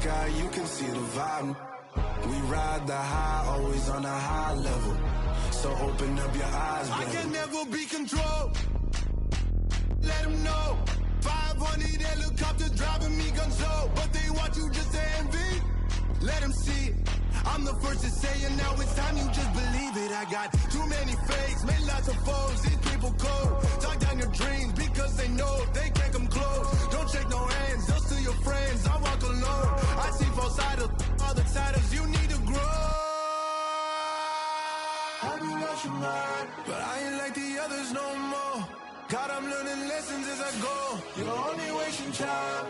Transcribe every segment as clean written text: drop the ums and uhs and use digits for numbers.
sky, you can see the vibe. We ride the high, always on a high level. So open up your eyes, baby. I can never be controlled. Let them know. 500 helicopters driving me gonzo, but they want you just to envy. Let them see it. I'm the first to say it, now it's time you just believe it. I got too many fakes, made lots of foes. These people cold. Talk down your dreams because they know they can't come close. Don't shake no hands, they'll steal your friends. I walk alone. I see false idols, all the titles you need to grow. Have you lost your mind? But I ain't like the others no more. God, I'm learning lessons as I go. You're only wasting time.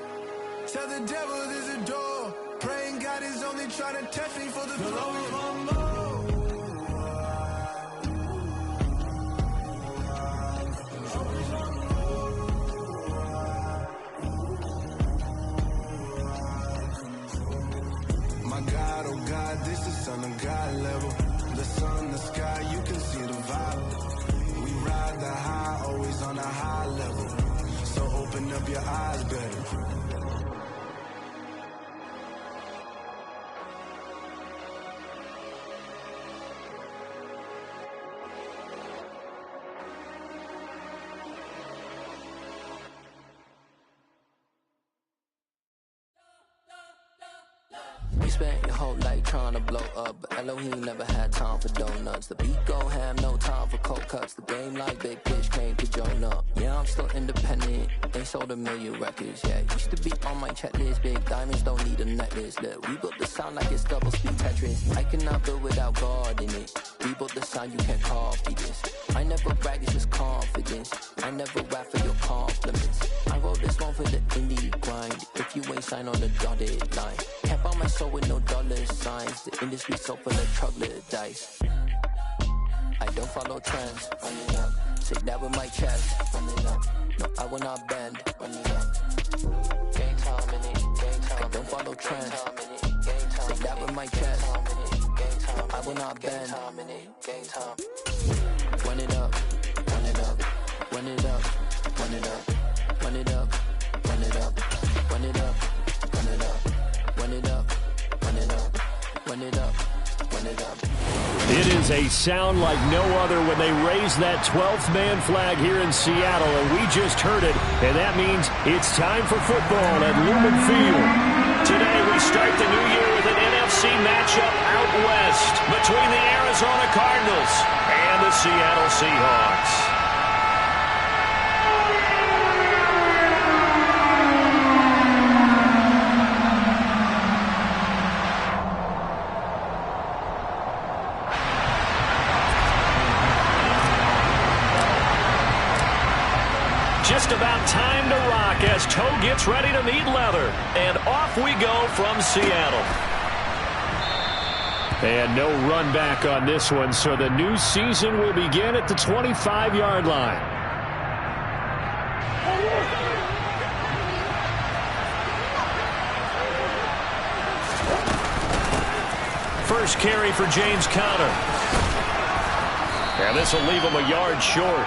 Tell the devil there's a door. Praying God is only trying to test me for the glory of more. My God, oh God, this is Son of God level. The sun, the sky, you can see the vibe. We ride the high, always on a high level. So open up your eyes, baby. You spent your whole life trying to blow up, but Elohim never had time for donuts. The beat go ham, no time for cold cuts. The game like Big Fish came to Jonah. Yeah, I'm still independent. They sold 1 million records, yeah. Used to be on my checklist. Big diamonds don't need a necklace. Look, we built the sound like it's double speed Tetris. I cannot build without God in it. We built the sound, you can't copy this. I never brag, it's just confidence. I never rap for your compliments. I wrote this one for the indie grind. If you ain't signed on the dotted line, can't buy my soul with no dollar signs. The industry so full of troglodytes. I don't follow trends. Say that with my chest. No, I will not bend. Game time in it. I don't follow trends. Say that with my chest. I will not bend. Run it up, run it up, run it up, run it up, run it up, run it up, run it up, run it up, run it up, run it up, run it up, run it up. It is a sound like no other when they raise that 12th man flag here in Seattle, and we just heard it, and that means it's time for football at Lumen Field. Today we start the new year with an NFC matchup out west between the Arizona Cardinals and the Seattle Seahawks. Just about time to rock as Toe gets ready to meet leather. And off we go from Seattle. And no run back on this one, so the new season will begin at the 25-yard line. First carry for James Conner. And this will leave him a yard short.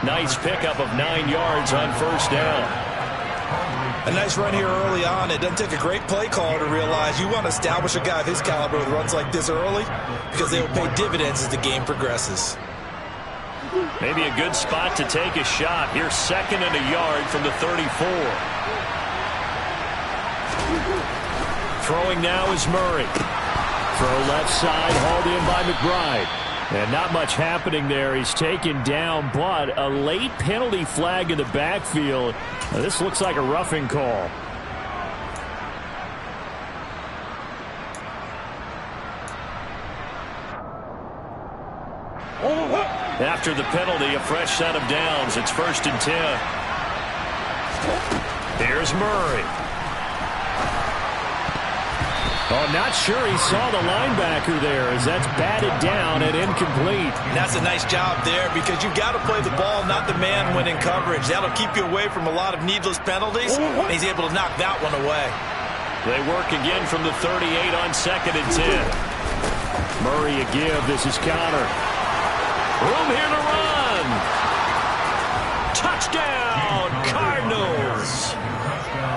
Nice pickup of 9 yards on first down. A nice run here early on. It doesn't take a great play caller to realize you want to establish a guy of his caliber with runs like this early because they will pay dividends as the game progresses. Maybe a good spot to take a shot. Here's 2nd and a yard from the 34. Throwing now is Murray. Throw left side, hauled in by McBride. And not much happening there. He's taken down, but a late penalty flag in the backfield. Now, this looks like a roughing call. After the penalty, a fresh set of downs. It's 1st and 10. Here's Murray. Oh, not sure he saw the linebacker there as that's batted down and incomplete. And that's a nice job there because you've got to play the ball, not the man when in coverage. That'll keep you away from a lot of needless penalties, and he's able to knock that one away. They work again from the 38 on 2nd and 10. Murray a give. This is Conner. Room here to run. Touchdown, Cardinals.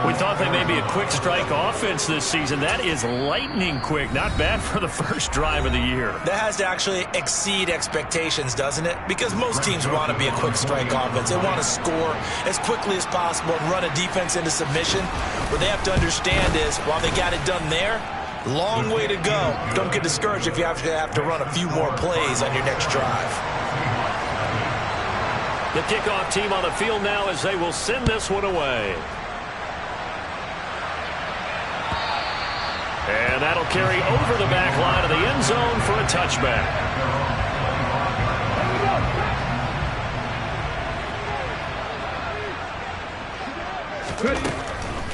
We thought they may be a quick strike offense this season. That is lightning quick. Not bad for the first drive of the year. That has to actually exceed expectations, doesn't it? Because most teams want to be a quick strike offense. They want to score as quickly as possible and run a defense into submission. What they have to understand is, while they got it done there, long way to go. Don't get discouraged if you have to run a few more plays on your next drive. The kickoff team on the field now as they will send this one away. And that'll carry over the back line of the end zone for a touchback.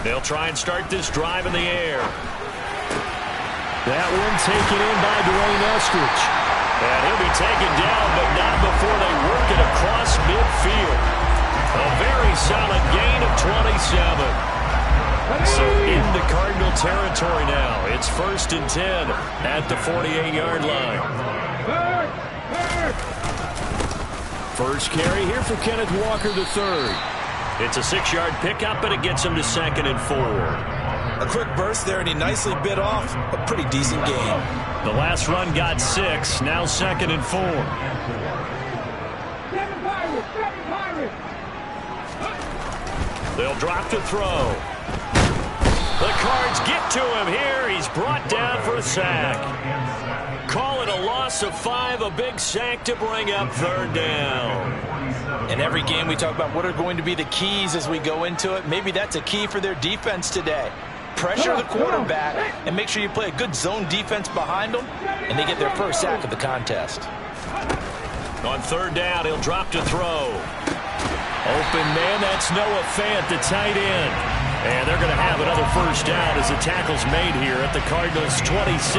They'll try and start this drive in the air. That one taken in by Dwayne Eskridge. And he'll be taken down, but not before they work it across midfield. A very solid gain of 27. So into Cardinal territory now. It's 1st and 10 at the 48-yard line. First carry here for Kenneth Walker III. It's a 6-yard pickup, but it gets him to 2nd and 4. A quick burst there, and he nicely bit off a pretty decent gain. The last run got 6, now 2nd and 4. They'll drop to throw. The Cards get to him here. He's brought down for a sack. Call it a loss of 5, a big sack to bring up 3rd down. In every game we talk about what are going to be the keys as we go into it. Maybe that's a key for their defense today. Pressure the quarterback and make sure you play a good zone defense behind them, and they get their first sack of the contest. On 3rd down, he'll drop to throw. Open man, that's Noah Fant, the tight end. And they're going to have another first down as the tackle's made here at the Cardinals' 26.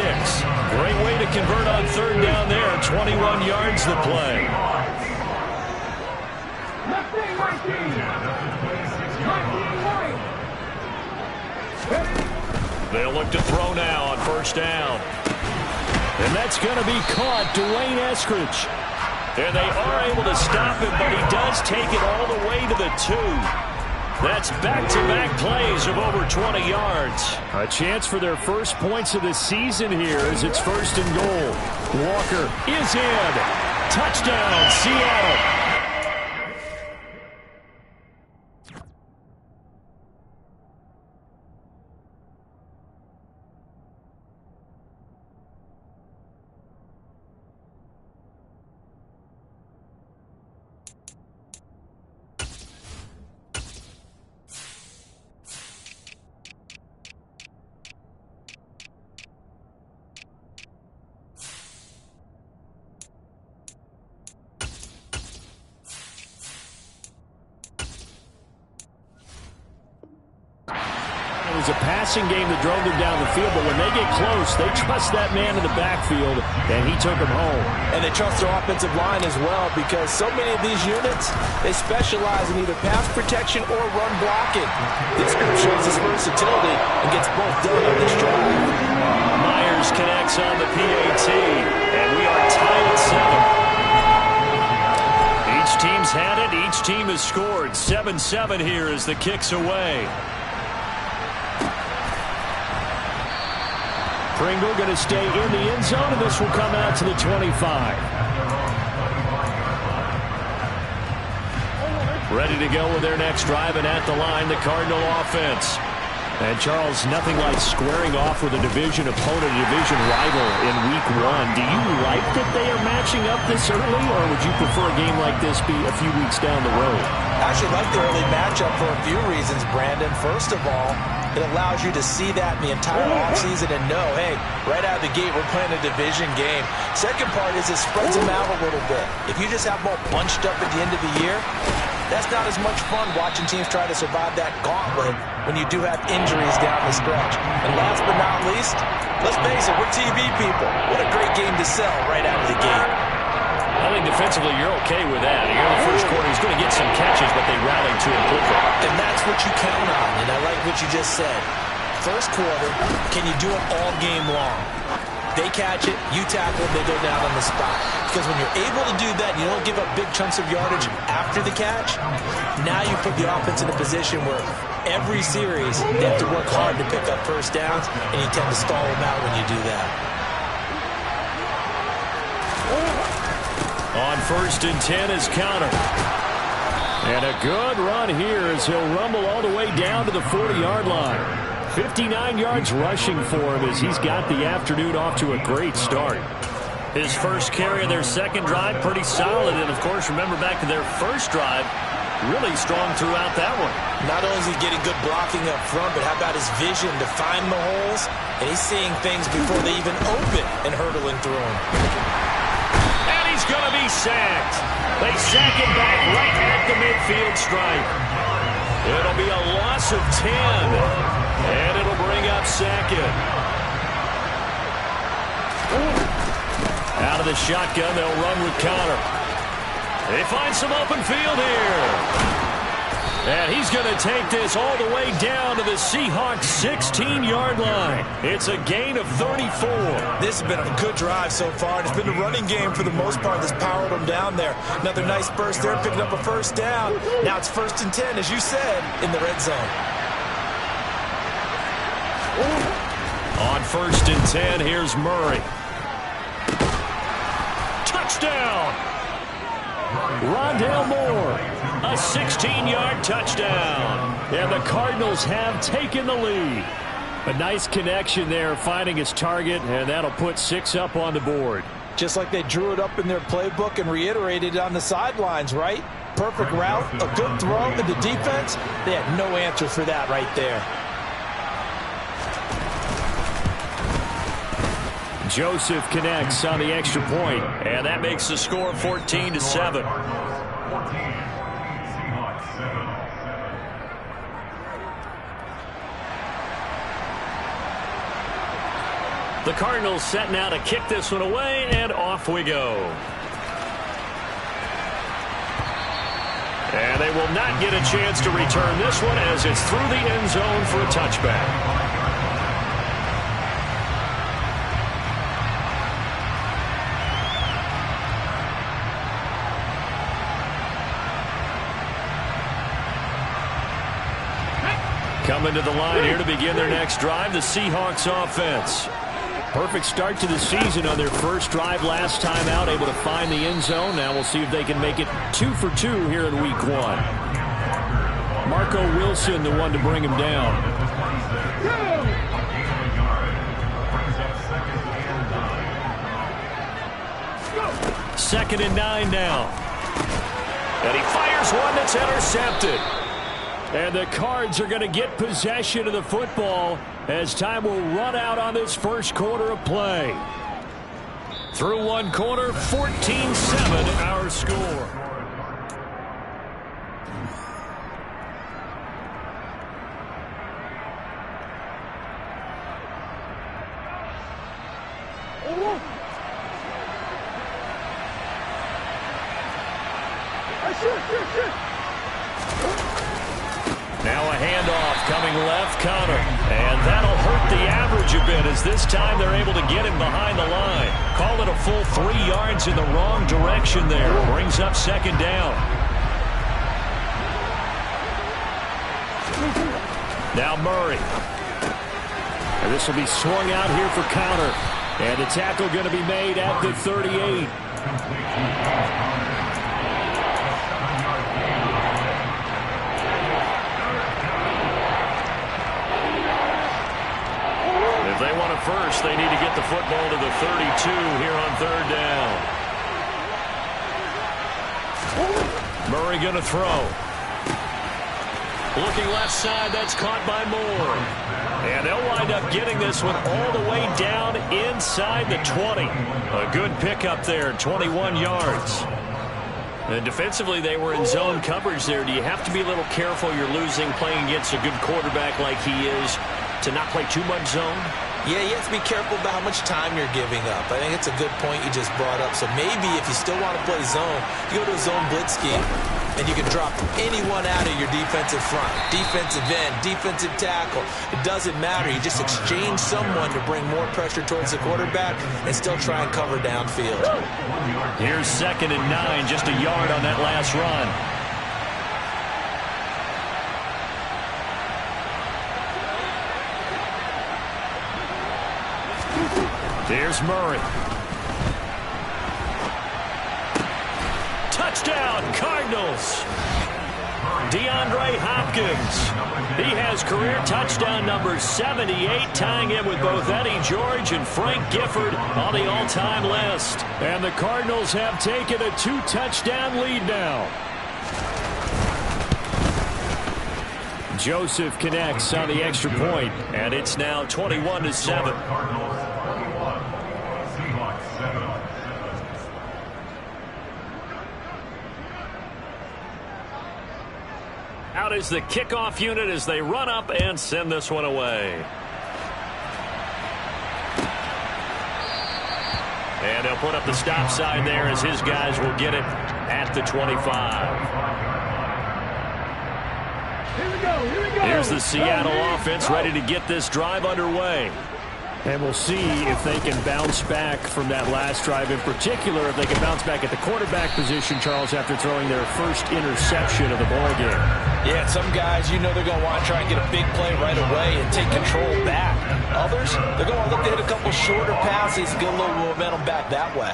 Great way to convert on 3rd down there. 21 yards the play. They'll look to throw now on 1st down. And that's going to be caught, Dwayne Eskridge. And they are able to stop him, but he does take it all the way to the 2. That's back-to-back plays of over 20 yards. A chance for their first points of the season here as it's 1st and goal. Walker is in. Touchdown, Seattle. It was a passing game that drove them down the field, but when they get close, they trust that man in the backfield, and he took them home. And they trust their offensive line as well, because so many of these units, they specialize in either pass protection or run blocking. This group shows its versatility and gets both done on this drive. Myers connects on the PAT, and we are tied at 7. Each team's had it. Each team has scored. 7-7 here as the kick's away. Pringle going to stay in the end zone, and this will come out to the 25. Ready to go with their next drive, and at the line, the Cardinal offense. And, Charles, nothing like squaring off with a division opponent, a division rival in Week 1. Do you like that they are matching up this early, or would you prefer a game like this be a few weeks down the road? I actually like the early matchup for a few reasons, Brandon. First of all, it allows you to see that in the entire offseason and know, hey, right out of the gate, we're playing a division game. Second part is it spreads them out a little bit. If you just have them all bunched up at the end of the year, that's not as much fun watching teams try to survive that gauntlet when you do have injuries down the stretch. And last but not least, let's face it, we're TV people. What a great game to sell right out of the gate. I think defensively you're okay with that. Here in the first quarter, he's going to get some catches, but they rallied to him quickly. And that's what you count on, and I like what you just said. First quarter, can you do it all game long? They catch it, you tackle it, they go down on the spot. Because when you're able to do that, you don't give up big chunks of yardage after the catch, now you put the offense in a position where every series, they have to work hard to pick up first downs, and you tend to stall them out when you do that. On 1st and 10 is Conner. And a good run here as he'll rumble all the way down to the 40-yard line. 59 yards rushing for him as he's got the afternoon off to a great start. His first carry of their second drive, pretty solid. And, of course, remember back to their first drive, really strong throughout that one. Not only is he getting good blocking up front, but how about his vision to find the holes? And he's seeing things before they even open and hurdling through them. And he's going to be sacked. They sack him back right at the midfield stripe. It'll be a loss of 10. And it'll bring up second. Out of the shotgun, they'll run with Conner. They find some open field here. And he's going to take this all the way down to the Seahawks' 16-yard line. It's a gain of 34. This has been a good drive so far, and it's been the running game for the most part that's powered them down there. Another nice burst there, picking up a first down. Now it's 1st and 10, as you said, in the red zone. On 1st and 10, here's Murray. Touchdown! Rondale Moore, a 16-yard touchdown. And the Cardinals have taken the lead. A nice connection there, finding his target, and that'll put 6 up on the board. Just like they drew it up in their playbook and reiterated it on the sidelines, right? Perfect route, a good throw, and the defense, they had no answer for that right there. Joseph connects on the extra point, and that makes the score 14-7. The Cardinals set now to kick this one away, and off we go. And they will not get a chance to return this one as it's through the end zone for a touchback. Coming to the line here to begin their next drive, the Seahawks offense. Perfect start to the season on their first drive last time out, able to find the end zone. Now we'll see if they can make it 2 for 2 here in week 1. Marco Wilson, the one to bring him down. Second and 9 now. And he fires one that's intercepted. And the Cards are going to get possession of the football as time will run out on this first quarter of play. Through one quarter, 14-7 our score. Now a handoff coming left, Conner. And that'll hurt the average a bit as this time they're able to get him behind the line. Call it a full 3 yards in the wrong direction there. Brings up second down. Now Murray. And this will be swung out here for Conner. And the tackle going to be made at the 38. They want it first. They need to get the football to the 32 here on third down. Murray going to throw. Looking left side. That's caught by Moore. And they'll wind up getting this one all the way down inside the 20. A good pickup there, 21 yards. And defensively, they were in zone coverage there. Do you have to be a little careful? You're losing playing against a good quarterback like he is to not play too much zone? Yeah, you have to be careful about how much time you're giving up. I think it's a good point you just brought up. So maybe if you still want to play zone, you go to a zone blitz scheme, and you can drop anyone out of your defensive front. Defensive end, defensive tackle. It doesn't matter. You just exchange someone to bring more pressure towards the quarterback and still try and cover downfield. Here's second and 9, just a yard on that last run. Here's Murray. Touchdown, Cardinals. DeAndre Hopkins. He has career touchdown number 78, tying him with both Eddie George and Frank Gifford on the all-time list. And the Cardinals have taken a 2-touchdown lead now. Joseph connects on the extra point, and it's now 21-7. Out is the kickoff unit as they run up and send this one away. And they'll put up the stop sign there as his guys will get it at the 25. Here's the Seattle offense ready to get this drive underway. And we'll see if they can bounce back from that last drive. In particular, if they can bounce back at the quarterback position, Charles, after throwing their first interception of the ball game. Yeah, some guys, you know they're going to want to try and get a big play right away and take control back. Others, they're going to look to hit a couple shorter passes, get a little momentum back that way.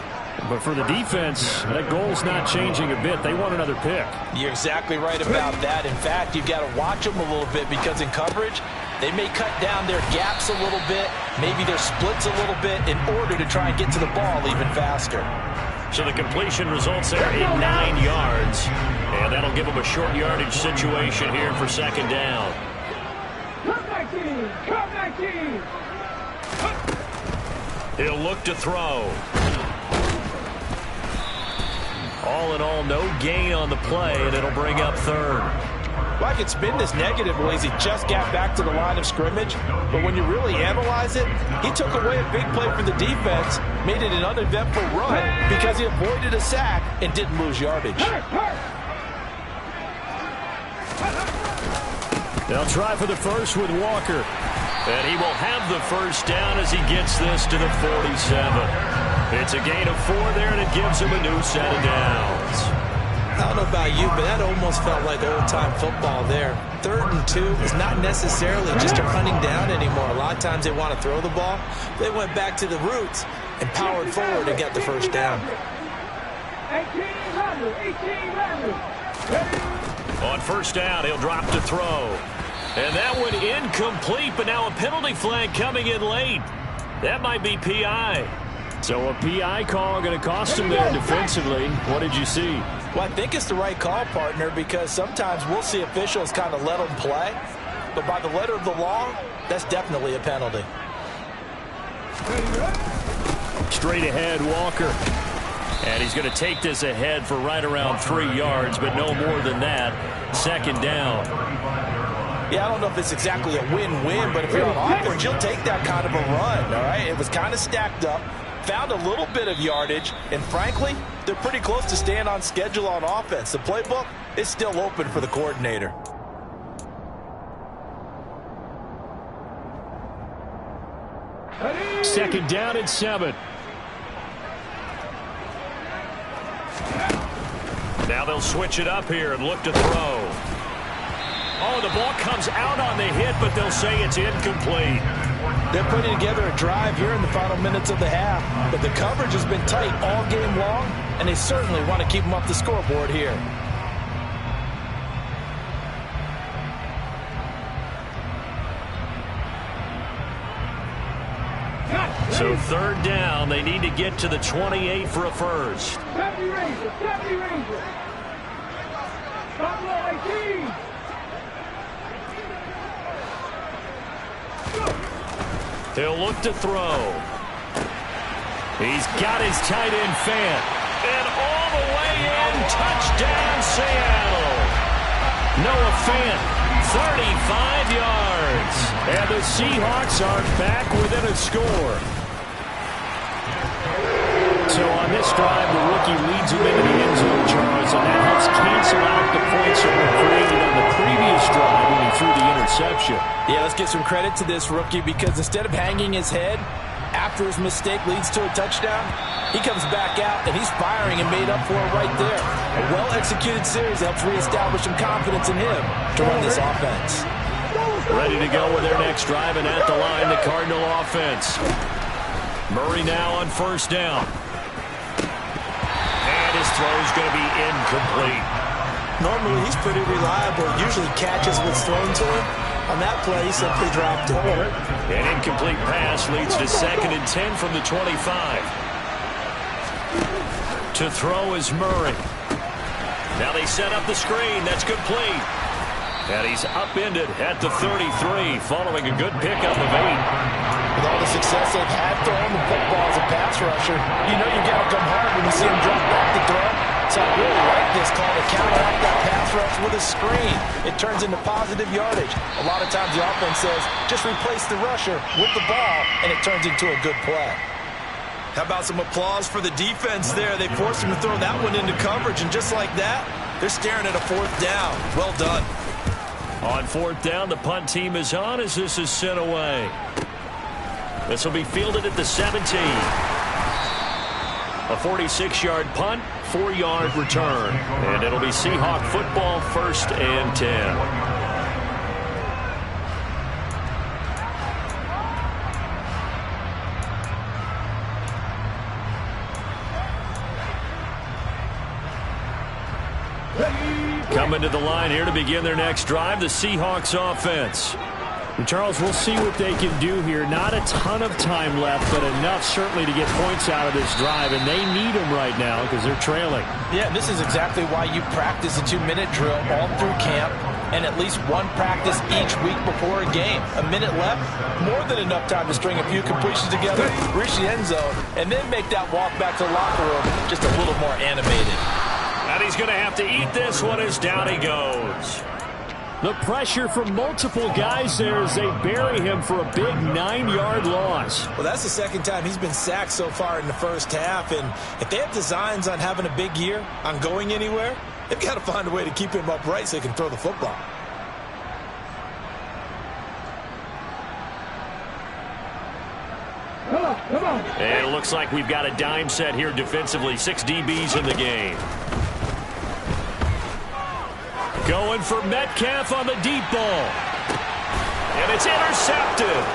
But for the defense, that goal's not changing a bit. They want another pick. You're exactly right about that. In fact, you've got to watch them a little bit because in coverage, they may cut down their gaps a little bit, maybe their splits a little bit in order to try and get to the ball even faster. So the completion results there at 9 yards. And that'll give them a short yardage situation here for second down. Come back in! Come back in! He'll look to throw. All in all, no gain on the play, and it'll bring up third. Like it's been this negative ways he just got back to the line of scrimmage, but when you really analyze it, he took away a big play for the defense, made it an uneventful run because he avoided a sack and didn't lose yardage. They'll try for the first with Walker, and he will have the first down as he gets this to the 47. It's a gain of 4 there, and it gives him a new set of downs. I don't know about you, but that almost felt like old-time football there. 3rd and 2 is not necessarily just a running down anymore. A lot of times they want to throw the ball. They went back to the roots and powered forward and got the first down. 1800. On first down, he'll drop to throw. And that one incomplete, but now a penalty flag coming in late. That might be PI. So a PI call going to cost him there defensively. What did you see? Well, I think it's the right call, partner, because sometimes we'll see officials kind of let them play. But by the letter of the law, that's definitely a penalty. Straight ahead, Walker. And he's going to take this ahead for right around 3 yards, but no more than that. Second down. Yeah, I don't know if it's exactly a win-win, but if you're on offense, you'll take that kind of a run, all right? It was kind of stacked up, found a little bit of yardage, and frankly, they're pretty close to staying on schedule on offense. The playbook is still open for the coordinator. Second down and 7. Now they'll switch it up here and look to throw. Oh, the ball comes out on the hit, but they'll say it's incomplete. They're putting together a drive here in the final minutes of the half, but the coverage has been tight all game long, and they certainly want to keep them up the scoreboard here. So third down, they need to get to the 28 for a first. 70 Rangers, 70 Rangers. Buffalo 18. He'll look to throw. He's got his tight end Fant. And all the way in, touchdown Seattle. Noah Fant, 35 yards. And the Seahawks are back within a score. So on this drive, the rookie leads him into the end zone, Charles, and that helps cancel out the points that were created on the previous drive when he threw the interception. Yeah, let's give some credit to this rookie because instead of hanging his head after his mistake leads to a touchdown, he comes back out and he's firing and made up for it right there. A well-executed series helps reestablish some confidence in him to run this offense. Ready to go with their next drive, and at the line, the Cardinal offense. Murray now on first down. And his throw's going to be incomplete. Normally, he's pretty reliable. Usually catches what's thrown to him. On that play, he simply dropped it. An incomplete pass leads to 2nd and 10 from the 25. To throw is Murray. Now they set up the screen. That's complete. And he's upended at the 33, following a good pickup of 8. With all the success they've had throwing the football as a pass rusher, you know you got to come hard when you see him drop back to throw. So I really like this call to counteract that pass rush with a screen. It turns into positive yardage. A lot of times the offense says, just replace the rusher with the ball, and it turns into a good play. How about some applause for the defense there? They forced him to throw that one into coverage, and just like that, they're staring at a 4th down. Well done. On 4th down, the punt team is on as this is sent away. This will be fielded at the 17. A 46-yard punt, 4-yard return. And it'll be Seahawk football, 1st and 10. Coming to the line here to begin their next drive, the Seahawks offense. And Charles, we'll see what they can do here. Not a ton of time left, but enough certainly to get points out of this drive, and they need them right now because they're trailing. Yeah, this is exactly why you practice a 2-minute drill all through camp and at least one practice each week before a game. A minute left, more than enough time to string a few completions together, reach the end zone, and then make that walk back to the locker room just a little more animated. And he's going to have to eat this one as down he goes. The pressure from multiple guys there as they bury him for a big 9-yard loss. Well, that's the 2nd time he's been sacked so far in the first half, and if they have designs on having a big year, on going anywhere, they've got to find a way to keep him upright so they can throw the football. Come on. And it looks like we've got a dime set here defensively. 6 DBs in the game. Going for Metcalf on the deep ball. And it's intercepted.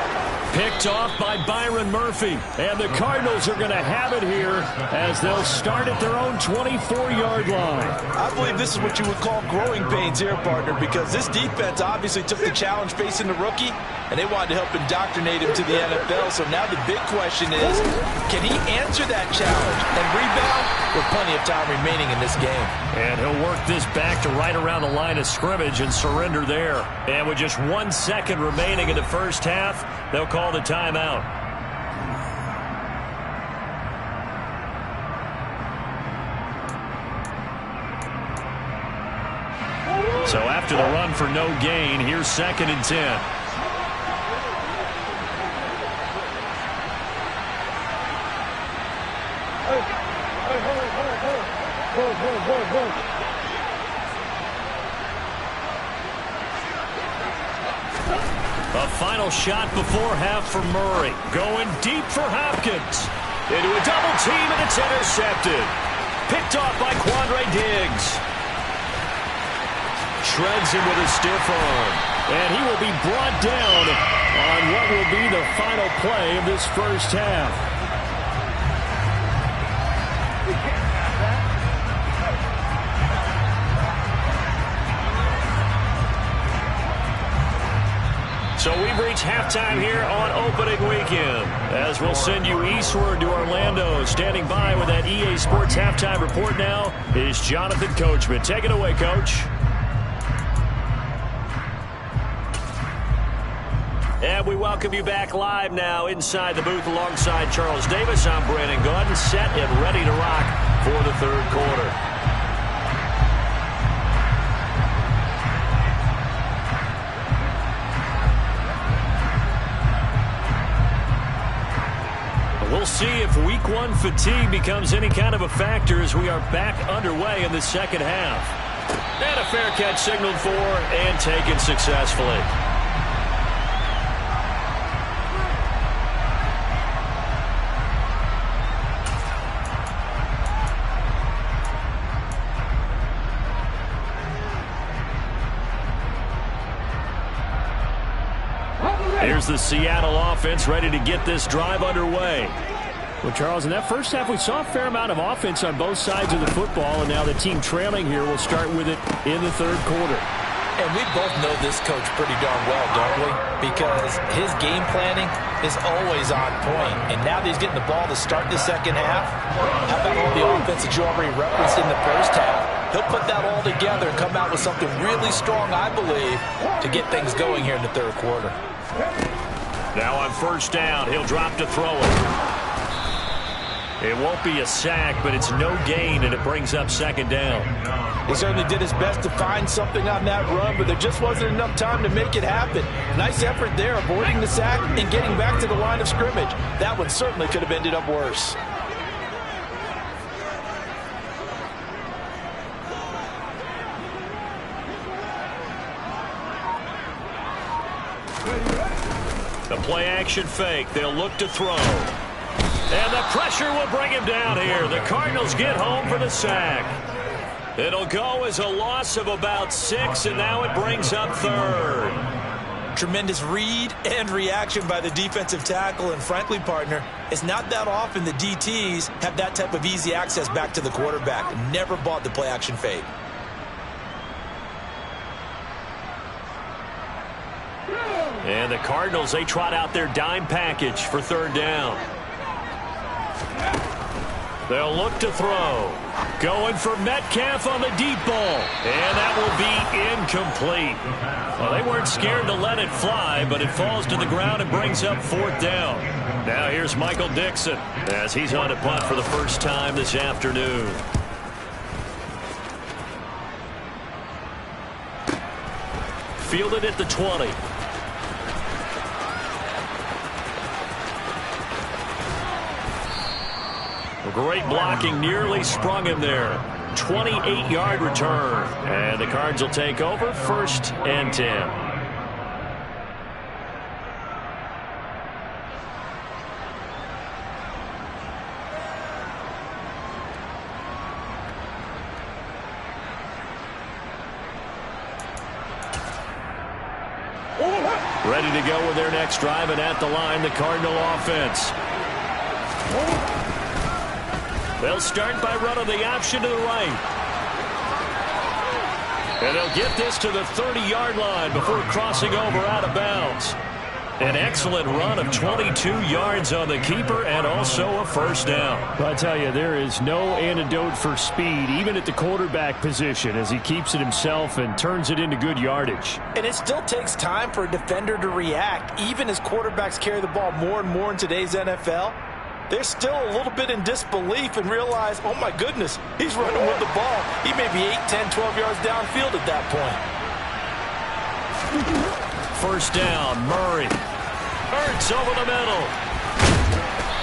Picked off by Byron Murphy. And the Cardinals are going to have it here as they'll start at their own 24-yard line. I believe this is what you would call growing pains here, partner, because this defense obviously took the challenge facing the rookie, and they wanted to help indoctrinate him to the NFL. So now the big question is, can he answer that challenge and rebound with plenty of time remaining in this game? And he'll work this back to right around the line of scrimmage and surrender there. And with just 1 second remaining in the first half, they'll call the timeout. So after the run for no gain, here's 2nd and 10. A final shot before half for Murray. Going deep for Hopkins. Into a double team, and it's intercepted. Picked off by Quandre Diggs. Shreds him with a stiff arm. And he will be brought down on what will be the final play of this first half. So we've reached halftime here on opening weekend, as we'll send you eastward to Orlando. Standing by with that EA Sports halftime report now is Jonathan Coachman. Take it away, Coach. And we welcome you back live now inside the booth alongside Charles Davis. I'm Brandon Gaudin, set and ready to rock for the third quarter. We'll see if week one fatigue becomes any kind of a factor as we are back underway in the second half. And a fair catch signaled for and taken successfully. Here's the Seattle offense ready to get this drive underway. Well, Charles, in that first half, we saw a fair amount of offense on both sides of the football, and now the team trailing here will start with it in the third quarter. And we both know this coach pretty darn well, don't we? Because his game planning is always on point. And now that he's getting the ball to start the second half, how about all the offense that you already referenced in the first half? He'll put that all together and come out with something really strong, I believe, to get things going here in the third quarter. Now on first down, he'll drop to throw it. It won't be a sack, but it's no gain, and it brings up second down. He certainly did his best to find something on that run, but there just wasn't enough time to make it happen. Nice effort there, avoiding the sack and getting back to the line of scrimmage. That one certainly could have ended up worse. The play action fake. They'll look to throw. And the pressure will bring him down here. The Cardinals get home for the sack. It'll go as a loss of about 6, and now it brings up third. Tremendous read and reaction by the defensive tackle, and frankly, partner, it's not that often the DTs have that type of easy access back to the quarterback. Never bought the play action fade. And the Cardinals, they trot out their dime package for third down. They'll look to throw. Going for Metcalf on the deep ball. And that will be incomplete. Well, they weren't scared to let it fly, but it falls to the ground and brings up fourth down. Now here's Michael Dixon as he's on a punt for the first time this afternoon. Fielded at the 20. Great blocking, nearly sprung him there. 28-yard return. And the Cards will take over, 1st and 10. Ready to go with their next drive, and at the line, the Cardinal offense. They'll start by running the option to the right. And they'll get this to the 30-yard line before crossing over out of bounds. An excellent run of 22 yards on the keeper and also a first down. Well, I tell you, there is no antidote for speed, even at the quarterback position, as he keeps it himself and turns it into good yardage. And it still takes time for a defender to react, even as quarterbacks carry the ball more and more in today's NFL. They're still a little bit in disbelief and realize, oh my goodness, he's running with the ball. He may be 8, 10, 12 yards downfield at that point. First down, Murray. Hurts over the middle.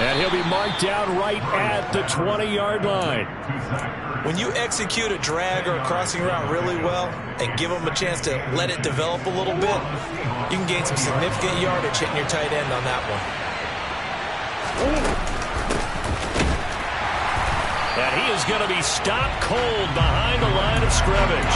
And he'll be marked down right at the 20-yard line. When you execute a drag or a crossing route really well and give them a chance to let it develop a little bit, you can gain some significant yardage hitting your tight end on that one. And he is going to be stopped cold behind the line of scrimmage.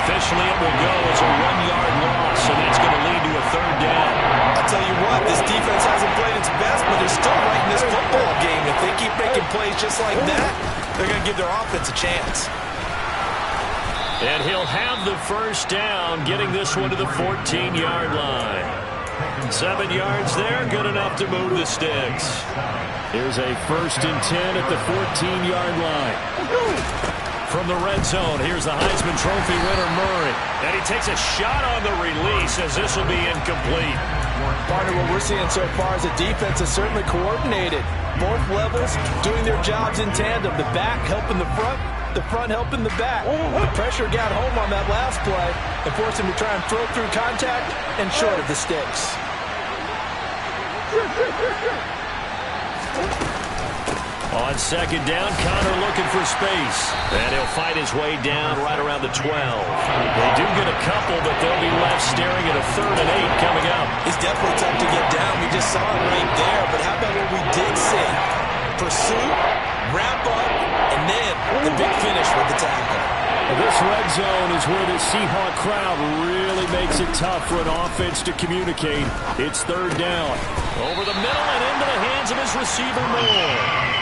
Officially, it will go as a 1-yard loss, and that's going to lead to a third down. I'll tell you what, this defense hasn't played its best, but they're still right in this football game. If they keep making plays just like that, they're going to give their offense a chance. And he'll have the first down, getting this one to the 14-yard line. 7 yards there, good enough to move the sticks. Here's a 1st and 10 at the 14-yard line. From the red zone, here's the Heisman Trophy winner, Murray. And he takes a shot on the release as this will be incomplete. Partner, what we're seeing so far is the defense is certainly coordinated. Both levels doing their jobs in tandem. The back helping the front helping the back. The pressure got home on that last play and forced him to try and throw through contact and short of the sticks. On second down, Connor looking for space. And he'll fight his way down right around the 12. They do get a couple, but they'll be left staring at a 3rd and 8 coming up. It's definitely tough to get down. We just saw it right there. But how about what we did see? Pursuit, wrap up, and then the big finish with the tackle. This red zone is where the Seahawk crowd really makes it tough for an offense to communicate. It's third down. Over the middle and into the hands of his receiver, Moore.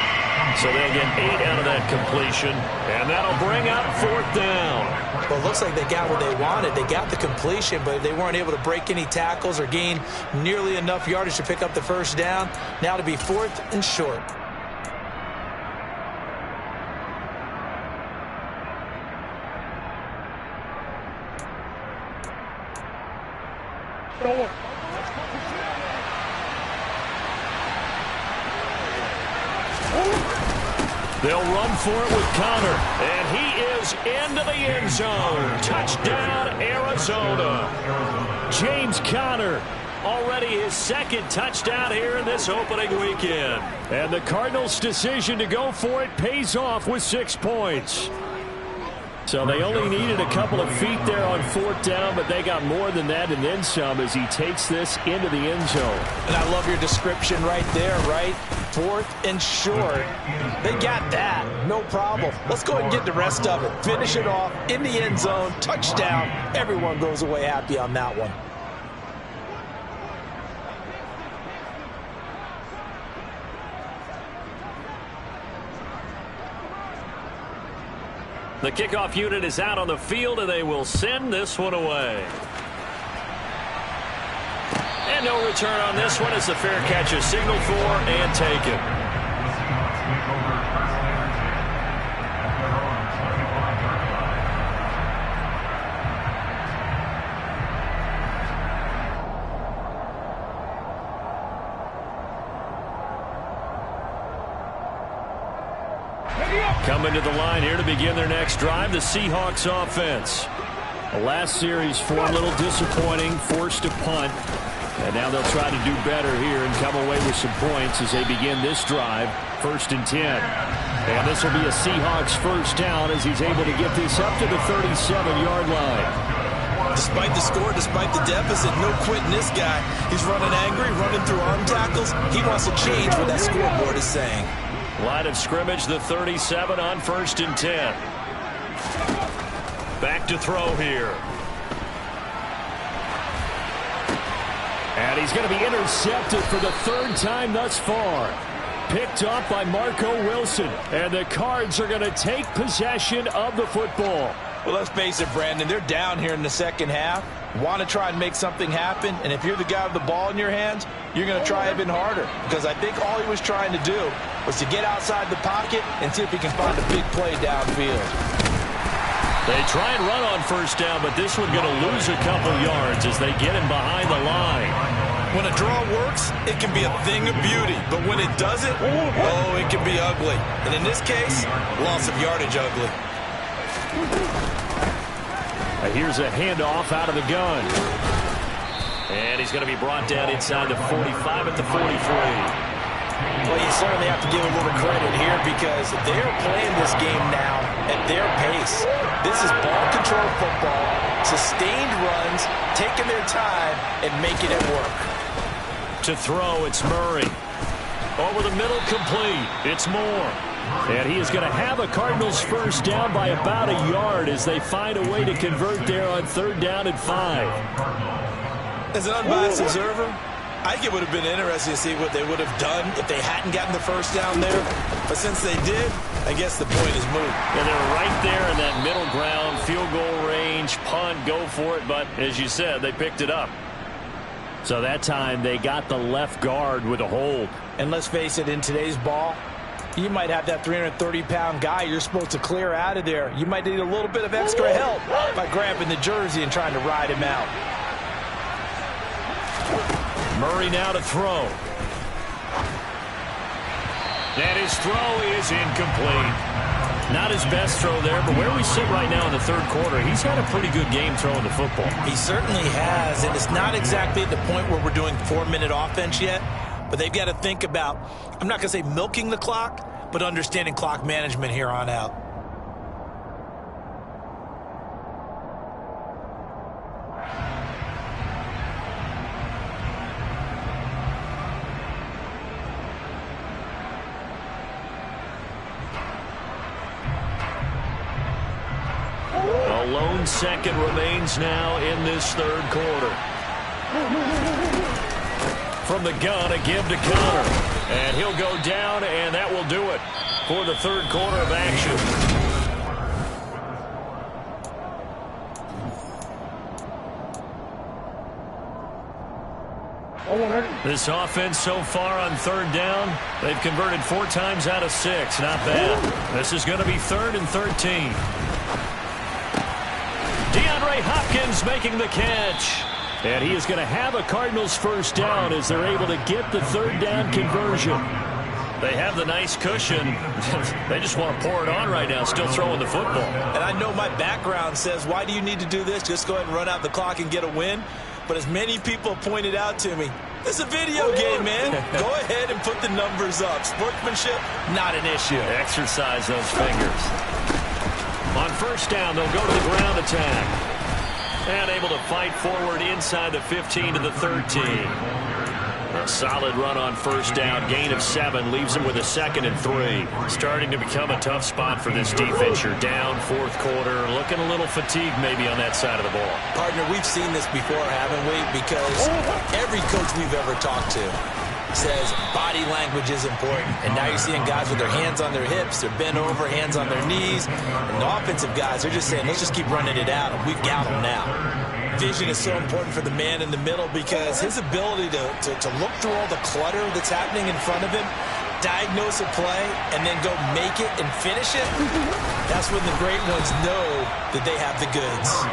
So they'll get 8 out of that completion, and that'll bring up fourth down. Well, it looks like they got what they wanted. They got the completion, but they weren't able to break any tackles or gain nearly enough yardage to pick up the first down. Now to be fourth and short. They'll run for it with Conner, and he is into the end zone. Touchdown, Arizona. James Conner, already his second touchdown here in this opening weekend. And the Cardinals' decision to go for it pays off with 6 points. So they only needed a couple of feet there on fourth down, but they got more than that and then some as he takes this into the end zone. And I love your description right there, right? Fourth and short. They got that. No problem. Let's go ahead and get the rest of it. Finish it off in the end zone. Touchdown. Everyone goes away happy on that one. The kickoff unit is out on the field, and they will send this one away. And no return on this one as the fair catch is signaled for and taken. Coming to the line here to begin their next drive, the Seahawks offense. The last series for a little disappointing, forced to punt. And now they'll try to do better here and come away with some points as they begin this drive, 1st and 10. And this will be a Seahawks first down as he's able to get this up to the 37-yard line. Despite the score, despite the deficit, no quitting this guy. He's running angry, running through arm tackles. He wants to change what that scoreboard is saying. Line of scrimmage, the 37 on 1st and 10. Back to throw here. And he's going to be intercepted for the 3rd time thus far. Picked up by Marco Wilson. And the Cards are going to take possession of the football. Well, let's face it, Brandon. They're down here in the second half. Want to try and make something happen. And if you're the guy with the ball in your hands, you're going to try even harder. Because I think all he was trying to do was to get outside the pocket and see if he can find a big play downfield. They try and run on first down, but this one's going to lose a couple yards as they get him behind the line. When a draw works, it can be a thing of beauty. But when it doesn't, oh, it can be ugly. And in this case, loss of yardage ugly. Here's a handoff out of the gun. And he's going to be brought down inside the 45 at the 43. Well, you certainly have to give a little credit here because they're playing this game now at their pace. This is ball control football, sustained runs, taking their time, and making it work. To throw, it's Murray. Over the middle, complete. It's Moore. And he is going to have a Cardinals first down by about a yard as they find a way to convert there on 3rd down and 5. As an unbiased observer, I think it would have been interesting to see what they would have done if they hadn't gotten the first down there. But since they did, I guess the point is moot. And they're right there in that middle ground, field goal range, punt, go for it. But as you said, they picked it up. So that time they got the left guard with a hold. And let's face it, in today's ball, you might have that 330-pound guy you're supposed to clear out of there. You might need a little bit of extra help by grabbing the jersey and trying to ride him out. Murray now to throw. And his throw is incomplete. Not his best throw there, but where we sit right now in the 3rd quarter, he's had a pretty good game throwing the football. He certainly has, and it's not exactly at the point where we're doing 4-minute offense yet, but they've got to think about, I'm not going to say milking the clock, but understanding clock management here on out. lone second remains now in this third quarter. From the gun, a give to Connor. And he'll go down, and that will do it for the third quarter of action. This offense so far on third down, they've converted 4 times out of 6. Not bad. This is going to be 3rd and 13. DeAndre Hopkins making the catch. And he is going to have a Cardinals first down as they're able to get the third down conversion. They have the nice cushion. They just want to pour it on right now, still throwing the football. And I know my background says, why do you need to do this? Just go ahead and run out the clock and get a win. But as many people pointed out to me, it's a video game, man. Go ahead and put the numbers up. Sportsmanship, not an issue. Exercise those fingers. On first down, they'll go to the ground attack. And able to fight forward inside the 15 to the 13. A solid run on first down. Gain of 7 leaves him with a 2nd and 3. Starting to become a tough spot for this defense. You're down fourth quarter. Looking a little fatigued maybe on that side of the ball. Partner, we've seen this before, haven't we? Because every coach we've ever talked to says body language is important. And now you're seeing guys with their hands on their hips. They're bent over, hands on their knees. And the offensive guys, they're just saying, let's just keep running it out. And we've got them now. Vision is so important for the man in the middle because his ability to look through all the clutter that's happening in front of him, diagnose a play, and then go make it and finish it, that's when the great ones know that they have the goods.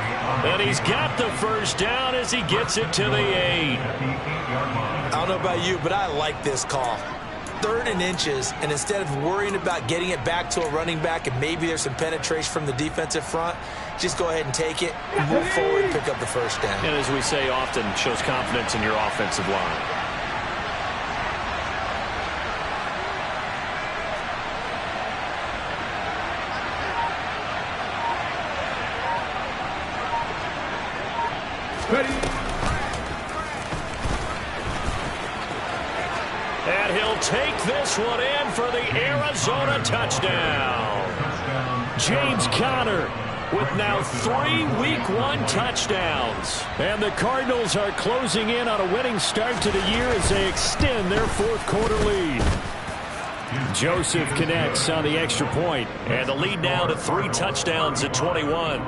And he's got the first down as he gets it to the 8. I don't know about you, but I like this call. 3rd and inches, and instead of worrying about getting it back to a running back and maybe there's some penetration from the defensive front, just go ahead and take it, move forward, and pick up the first down. And as we say often, shows confidence in your offensive line. And he'll take this one in for the Arizona touchdown. James Conner with now 3 Week 1 touchdowns. And the Cardinals are closing in on a winning start to the year as they extend their fourth quarter lead. Joseph connects on the extra point, and the lead now to 3 touchdowns at 21.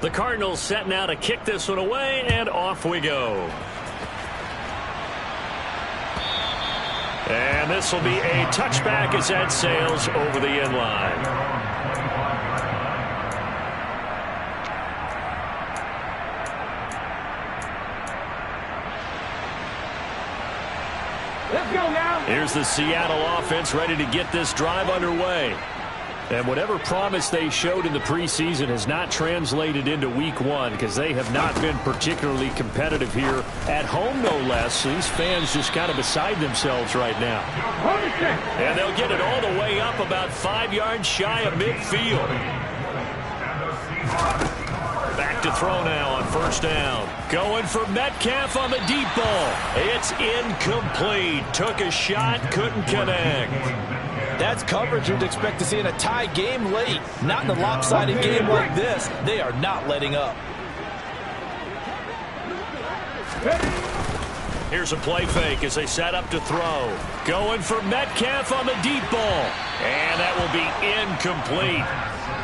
The Cardinals set now to kick this one away, and off we go. And this will be a touchback as that sails over the end line. Let's go now. Here's the Seattle offense ready to get this drive underway. And whatever promise they showed in the preseason has not translated into Week 1 because they have not been particularly competitive here at home, no less. These fans just kind of beside themselves right now. And they'll get it all the way up about 5 yards shy of midfield. Back to throw now on first down. Going for Metcalf on the deep ball. It's incomplete. Took a shot, couldn't connect. That's coverage you'd expect to see in a tie game late. Not in a lopsided game like this. They are not letting up. Here's a play fake as they set up to throw. Going for Metcalf on the deep ball. And that will be incomplete.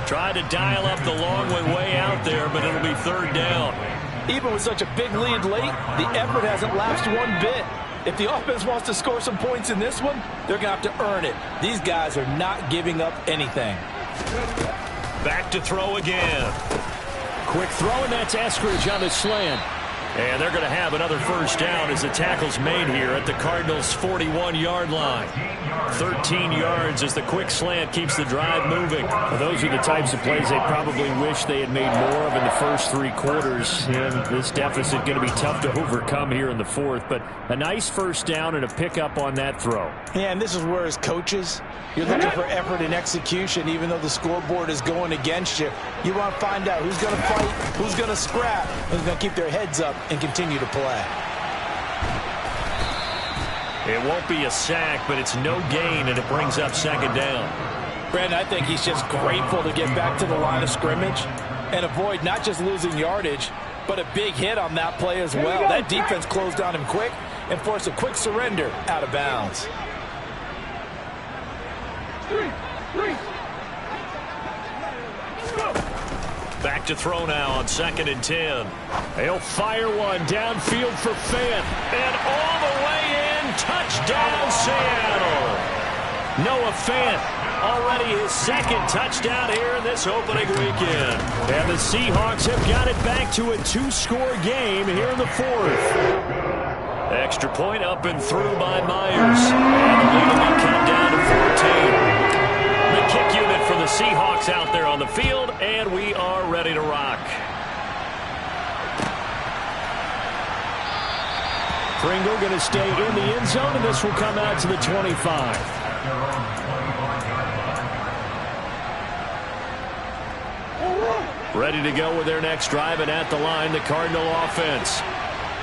Tried to dial up the long way out there, but it'll be third down. Even with such a big lead late, the effort hasn't lapsed one bit. If the offense wants to score some points in this one, they're going to have to earn it. These guys are not giving up anything. Back to throw again. Quick throw, and that's Eskridge on the slant. And they're going to have another first down as the tackle's made here at the Cardinals' 41-yard line. 13 yards as the quick slant keeps the drive moving. Well, those are the types of plays they probably wish they had made more of in the first 3 quarters. And this deficit going to be tough to overcome here in the fourth. But a nice first down and a pickup on that throw. Yeah, and this is where as coaches, you're looking for effort and execution. Even though the scoreboard is going against you, you want to find out who's going to fight, who's going to scrap, who's going to keep their heads up and continue to play. It won't be a sack, but it's no gain, and it brings up second down. Brandon, I think he's just grateful to get back to the line of scrimmage and avoid not just losing yardage, but a big hit on that play as well. That defense closed on him quick and forced a quick surrender out of bounds. Back to throw now on 2nd and 10. He'll fire one downfield for Fant. And all the way in, touchdown Seattle. Noah Fant, already his 2nd touchdown here in this opening weekend. And the Seahawks have got it back to a 2-score game here in the 4th. Extra point up and through by Myers. And the lead will be cut down to 14. The kick unit for the Seahawks out there on the field, and we are ready to rock. Pringle going to stay in the end zone, and this will come out to the 25. Ready to go with their next drive, and at the line, the Cardinal offense.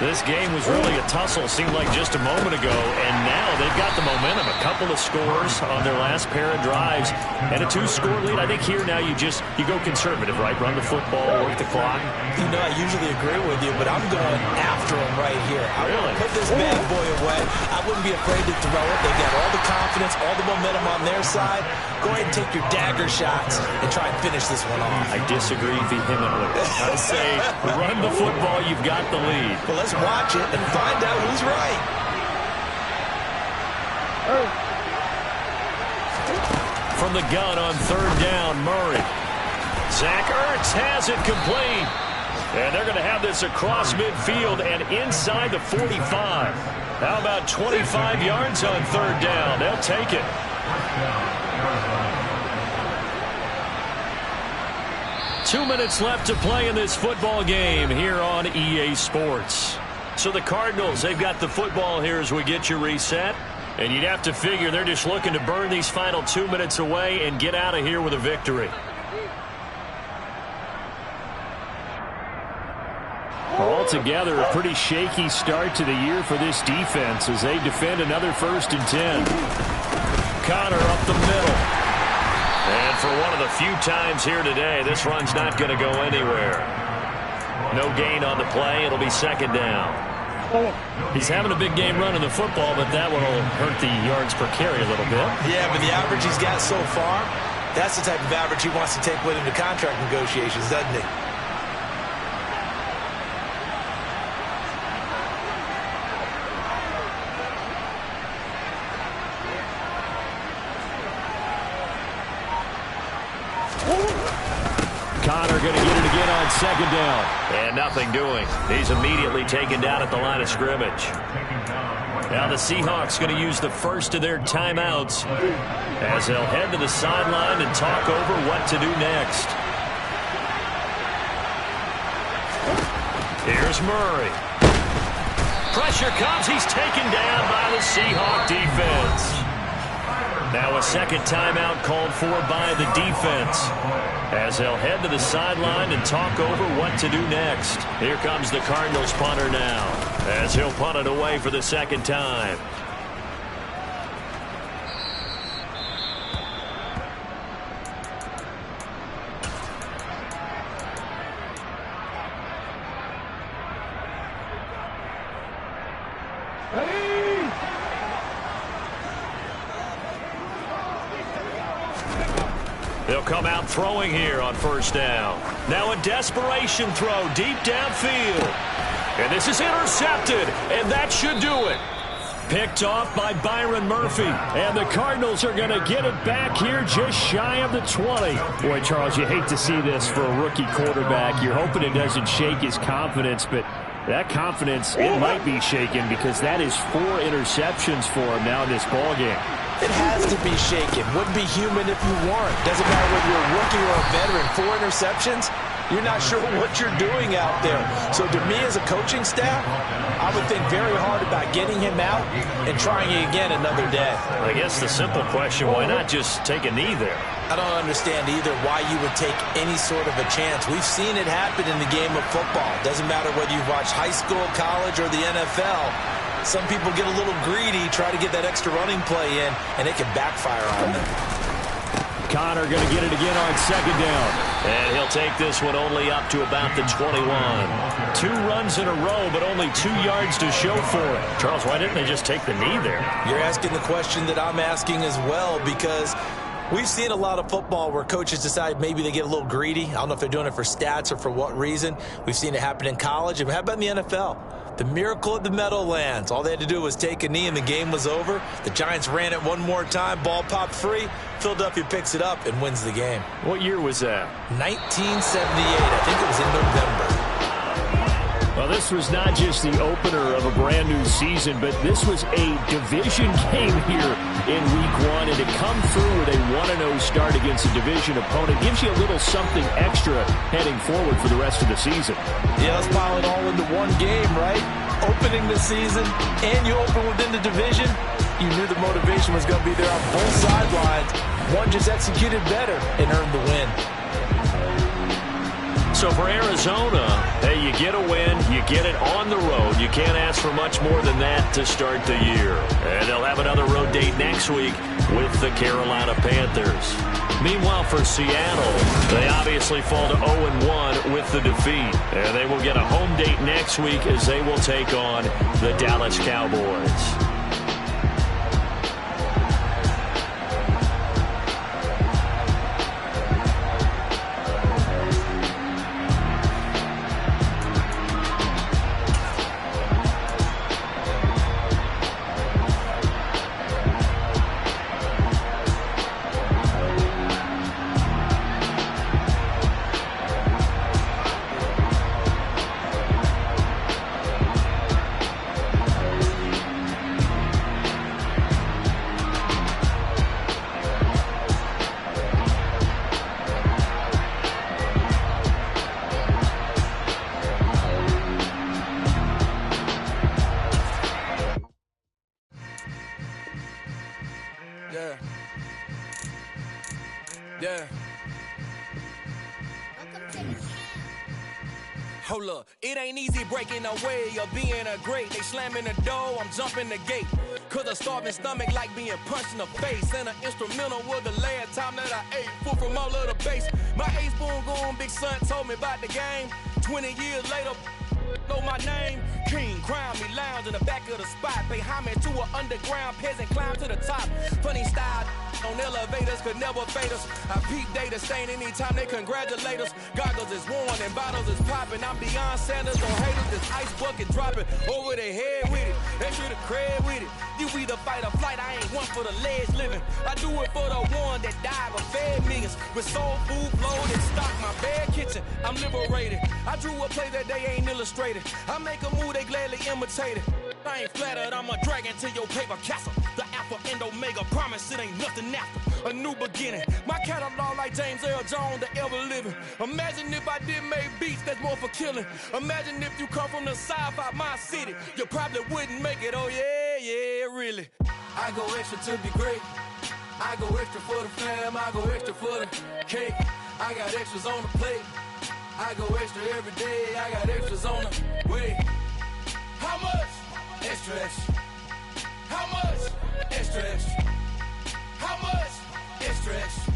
This game was really a tussle, seemed like just a moment ago, and now they've got the momentum. A couple of scores on their last pair of drives, and a 2-score lead. I think here now you go conservative, right? Run the football, work the clock. You know, I usually agree with you, but I'm going after him right here. I want to put this bad boy away. I wouldn't be afraid to throw it. They've got all the confidence, all the momentum on their side. Go ahead and take your dagger shots and try and finish this one off. I disagree vehemently. I say run the football, you've got the lead. Well, let's watch it and find out who's right. From the gun on 3rd down, Murray. Zach Ertz has it complete. And they're going to have this across midfield and inside the 45. How about 25 yards on 3rd down? They'll take it. Two minutes left to play in this football game here on EA Sports. So the Cardinals, they've got the football here as we get you reset. And you'd have to figure they're just looking to burn these final 2 minutes away and get out of here with a victory. Altogether, a pretty shaky start to the year for this defense as they defend another 1st and 10. Connor up the middle. And for one of the few times here today, this run's not going to go anywhere. No gain on the play. It'll be 2nd down. He's having a big game running the football, but that one will hurt the yards per carry a little bit. Yeah, but the average he's got so far, that's the type of average he wants to take with him to contract negotiations, doesn't he? Connor going to get it again on 2nd down. And nothing doing. He's immediately taken down at the line of scrimmage. Now the Seahawks going to use the first of their timeouts as they'll head to the sideline and talk over what to do next. Here's Murray. Pressure comes. He's taken down by the Seahawk defense. Now a 2nd timeout called for by the defense as they'll head to the sideline and talk over what to do next. Here comes the Cardinals punter now as he'll punt it away for the 2nd time. They'll come out throwing here on 1st down. Now a desperation throw deep downfield. And this is intercepted, and that should do it. Picked off by Byron Murphy. And the Cardinals are going to get it back here just shy of the 20. Boy, Charles, you hate to see this for a rookie quarterback. You're hoping it doesn't shake his confidence, but that confidence, it might be shaken because that is 4 interceptions for him now in this ballgame. It has to be shaken. Wouldn't be human if you weren't. Doesn't matter whether you're a rookie or a veteran. 4 interceptions, you're not sure what you're doing out there. So to me as a coaching staff, I would think very hard about getting him out and trying it again another day. I guess the simple question, why not just take a knee there? I don't understand either why you would take any sort of a chance. We've seen it happen in the game of football. Doesn't matter whether you've watched high school, college, or the NFL. Some people get a little greedy, try to get that extra running play in, and it can backfire on them. Connor going to get it again on second down. And he'll take this one only up to about the 21. 2 runs in a row, but only 2 yards to show for it. Charles, why didn't they just take the knee there? You're asking the question that I'm asking as well, because we've seen a lot of football where coaches decide maybe they get a little greedy. I don't know if they're doing it for stats or for what reason. We've seen it happen in college. And how about in the NFL? The miracle at the Meadowlands. All they had to do was take a knee and the game was over. The Giants ran it one more time. Ball popped free. Philadelphia picks it up and wins the game. What year was that? 1978. I think it was in November. Well, this was not just the opener of a brand new season, but this was a division game here in week 1. And to come through with a 1-0 start against a division opponent gives you a little something extra heading forward for the rest of the season. Yeah, let's pile it all into one game, right? Opening the season, and you open within the division. You knew the motivation was going to be there on both sidelines. One just executed better and earned the win. So for Arizona, hey, you get a win, you get it on the road. You can't ask for much more than that to start the year. And they'll have another road date next week with the Carolina Panthers. Meanwhile, for Seattle, they obviously fall to 0-1 with the defeat. And they will get a home date next week as they will take on the Dallas Cowboys. Yeah. Hold up, it ain't easy breaking away or being a great. They slamming the door, I'm jumping the gate. Cause a starving stomach like being punched in the face. And an instrumental was the last time that I ate food from all of the base. My ace boom goon, big son told me about the game. 20 years later, know my name. King, crown me, lounge in the back of the spot. Pay homage to an underground peasant, climb to the top. Funny style on elevators could never fade us. I peep data stain anytime they congratulate us. Goggles is worn and bottles is popping. I'm beyond Sanders on haters, this ice bucket dropping over their head with it. They should have cred with it. You either fight or flight, I ain't one for the ledge living. I do it for the one that died but fed millions. With soul food flowed and stock my bad kitchen. I'm liberated. I drew a play that they ain't illustrated. I make a move, they gladly imitate it. I ain't flattered, I'm a dragon to your paper castle. The Alpha and Omega, promise it ain't nothing after. A new beginning. My catalog like James Earl Jones, the ever living. Imagine if I did make beats that's more for killing. Imagine if you come from the sci-fi, my city. You probably wouldn't make it, oh yeah, yeah, really. I go extra to be great. I go extra for the fam, I go extra for the cake. I got extras on the plate. I go extra every day, I got extras on the way. How much? Extra, extra. How much? Extra, extra. How much? Extra, extra.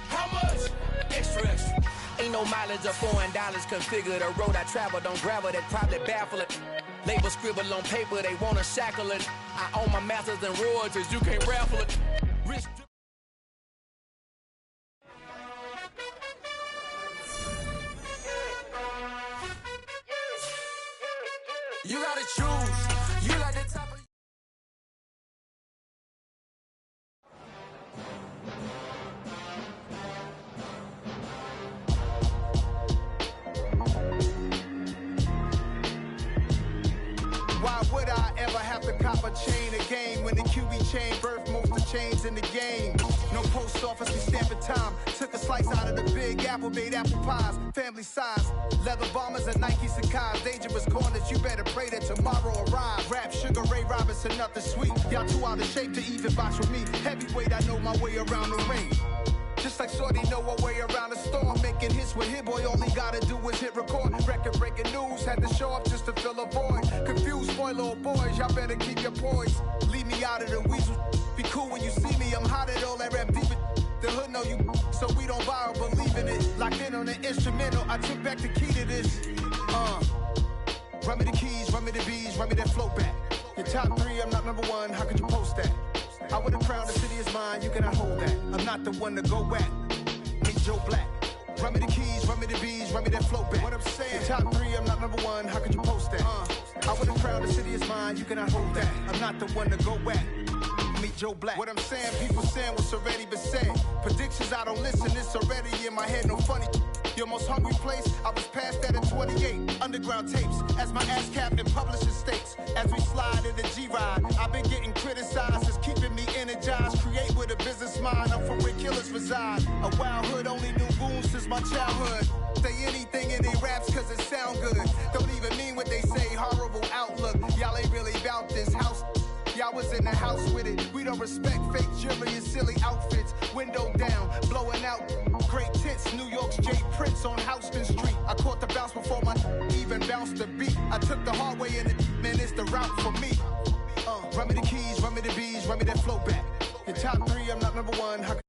How much? Extra, extra. Ain't no mileage of $4 configure the road I travel. Don't gravel that probably baffle it. Label scribble on paper, they wanna shackle it. I own my masters and royalties, you can't raffle it. Rich. You gotta choose. You like the top of. Why would I ever have to cop a chain again when the QB chain birthed most of the chains in the game? No post office, we stamping time. Took a slice out of the big apple, made apple pies, family size. Leather bombers and Nike Sacai's. Dangerous corners, you better pray that tomorrow arrives. Rap, Sugar Ray Robinson, nothing sweet. Y'all too out of shape to even box with me. Heavyweight, I know my way around the ring. Just like Shorty know her way around the storm. Making hits with Hit Boy, all he gotta do is hit record. Record breaking news, had to show up just to fill a void. Confused toy little boys, y'all better keep your poise. Leave me out of the weasel. Be cool when you see me, I'm hot at all that rap deep. The hood know you, so we don't borrow, believe in it. Locked in on the instrumental, I took back the key to this. Run me the keys, run me the bees, run me that flow back. Your top 3, I'm not number 1, how could you post that? I would've crowned the city is mine, you cannot hold that. I'm not the one to go at. Hey Joe Black. Run me the keys, run me the bees, run me that flow back. What I'm saying, your top 3, I'm not number 1, how could you post that? I would've crowned the city is mine, you cannot hold that. I'm not the one to go at. Meet Joe Black. What I'm saying, people saying what's already been said. Predictions, I don't listen, it's already in my head, no funny. Your most hungry place, I was past that at 28. Underground tapes, as my ass cap in publishing states. As we slide in the G-Ride, I've been getting criticized, it's keeping me energized. Create with a business mind, I'm from where killers reside. A wild hood, only knew goons since my childhood. Say anything in they raps cause it sound good. Don't even mean what they say, horrible outlook. Y'all ain't really about this house. Y'all was in the house with it. We don't respect fake jewelry and silly outfits. Window down, blowing out. Great tits, New York's J. Prince on Houston Street. I caught the bounce before my even bounced the beat. I took the hard way and man, it's the route for me. Run me the keys, run me the bees, run me that flow back. Your top 3, I'm not number 1. How